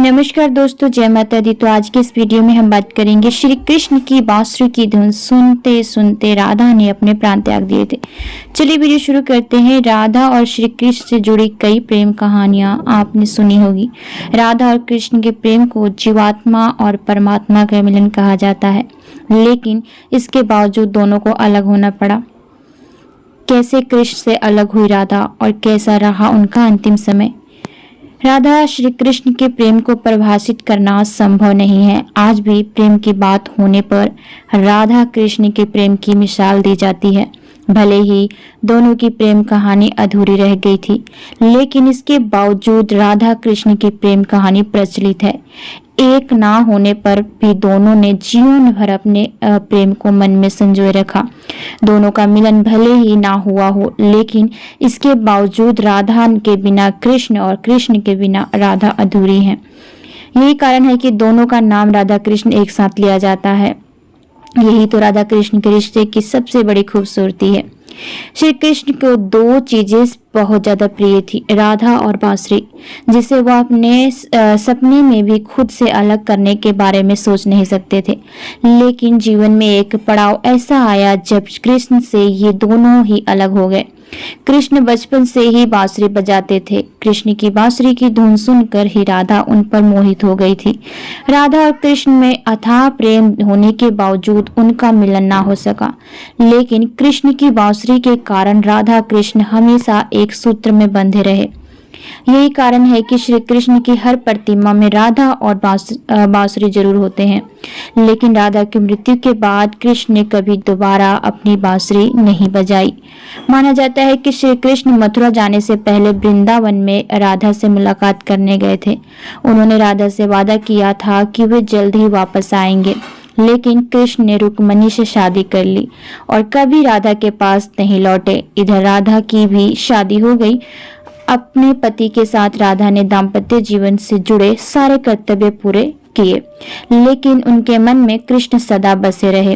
नमस्कार दोस्तों, जय माता दी। तो आज के इस वीडियो में हम बात करेंगे श्री कृष्ण की बांसुरी की धुन सुनते सुनते राधा ने अपने प्राण त्याग दिए थे। चलिए वीडियो शुरू करते हैं। राधा और श्री कृष्ण से जुड़ी कई प्रेम कहानियां आपने सुनी होगी। राधा और कृष्ण के प्रेम को जीवात्मा और परमात्मा का मिलन कहा जाता है, लेकिन इसके बावजूद दोनों को अलग होना पड़ा। कैसे कृष्ण से अलग हुई राधा और कैसा रहा उनका अंतिम समय। राधा श्री कृष्ण के प्रेम को परिभाषित करना संभव नहीं है। आज भी प्रेम की बात होने पर राधा कृष्ण के प्रेम की मिसाल दी जाती है। भले ही दोनों की प्रेम कहानी अधूरी रह गई थी, लेकिन इसके बावजूद राधा कृष्ण की प्रेम कहानी प्रचलित है। एक ना होने पर भी दोनों ने जीवन भर अपने प्रेम को मन में संजोए रखा। दोनों का मिलन भले ही ना हुआ हो, लेकिन इसके बावजूद राधा के बिना कृष्ण और कृष्ण के बिना राधा अधूरी है। यही कारण है कि दोनों का नाम राधा कृष्ण एक साथ लिया जाता है। यही तो राधा कृष्ण के रिश्ते की सबसे बड़ी खूबसूरती है। श्री कृष्ण को दो चीजें बहुत ज्यादा प्रिय थी, राधा और बांसुरी, जिसे वह अपने सपने में भी खुद से अलग करने के बारे में सोच नहीं सकते थे। लेकिन जीवन में एक पड़ाव ऐसा आया जब कृष्ण से ये दोनों ही अलग हो गए। कृष्ण बचपन से ही बांसुरी बजाते थे। कृष्ण की बांसुरी की धुन सुनकर ही राधा उन पर मोहित हो गई थी। राधा और कृष्ण में अथाह प्रेम होने के बावजूद उनका मिलन ना हो सका, लेकिन कृष्ण की बांसुरी के कारण राधा कृष्ण हमेशा एक सूत्र में बंधे रहे। यही कारण है कि श्री कृष्ण की हर प्रतिमा में राधा और बांसुरी जरूर होते हैं, लेकिन राधा की मृत्यु के बाद कृष्ण ने कभी दोबारा अपनी बांसुरी नहीं बजाई। माना जाता है कि श्री कृष्ण मथुरा जाने से पहले वृंदावन में राधा से मुलाकात करने गए थे। उन्होंने राधा से वादा किया था कि वे जल्द ही वापस आएंगे, लेकिन कृष्ण ने रुक्मिणी से शादी कर ली और कभी राधा के पास नहीं लौटे। इधर राधा की भी शादी हो गई। अपने पति के साथ राधा ने दाम्पत्य जीवन से जुड़े सारे कर्तव्य पूरे किए, लेकिन उनके मन में कृष्ण सदा बसे रहे।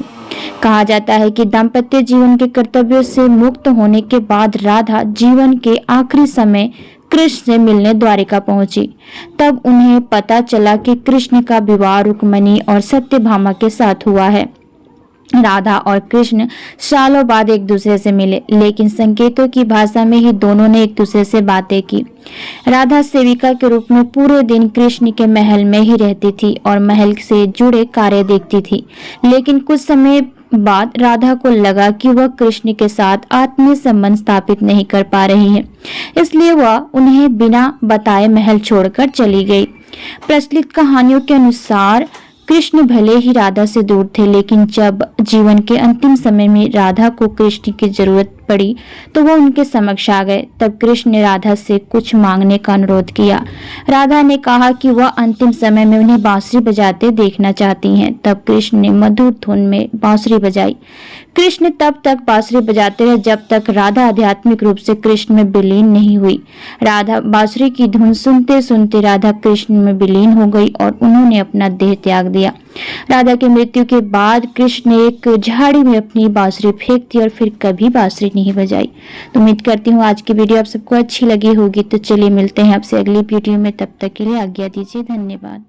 कहा जाता है कि दाम्पत्य जीवन के कर्तव्यों से मुक्त होने के बाद राधा जीवन के आखिरी समय कृष्ण से मिलने द्वारिका पहुंची। तब उन्हें पता चला कि कृष्ण का विवाह रुक्मिणी और सत्यभामा के साथ हुआ है। राधा और कृष्ण सालों बाद एक दूसरे से मिले, लेकिन संकेतों की भाषा में ही दोनों ने एक दूसरे से बातें की। राधा सेविका के रूप में पूरे दिन कृष्ण के महल में ही रहती थी और महल से जुड़े कार्य देखती थी, लेकिन कुछ समय बाद राधा को लगा कि वह कृष्ण के साथ आत्मीय संबंध स्थापित नहीं कर पा रही है, इसलिए वह उन्हें बिना बताए महल छोड़कर चली गई। प्रचलित कहानियों के अनुसार कृष्ण भले ही राधा से दूर थे, लेकिन जब जीवन के अंतिम समय में राधा को कृष्ण की जरूरत पड़ी तो वह उनके समक्ष आ गए। तब कृष्ण ने राधा से कुछ मांगने का अनुरोध किया। राधा ने कहा कि वह अंतिम समय में उन्हें बांसुरी बजाते देखना चाहती हैं। तब कृष्ण ने मधुर धुन में बांसुरी बजाई। कृष्ण तब तक बांसुरी बजाते रहे जब तक राधा आध्यात्मिक रूप से कृष्ण में विलीन नहीं हुई। राधा बांसुरी की धुन सुनते सुनते राधा कृष्ण में विलीन हो गई और उन्होंने अपना देह त्याग दिया। राधा की मृत्यु के बाद कृष्ण ने एक झाड़ी में अपनी बांसुरी फेंक दी और फिर कभी बांसुरी नहीं बजाई। तो उम्मीद करती हूँ आज की वीडियो आप सबको अच्छी लगी होगी। तो चलिए मिलते हैं आपसे अगली वीडियो में, तब तक के लिए आज्ञा दीजिए। धन्यवाद।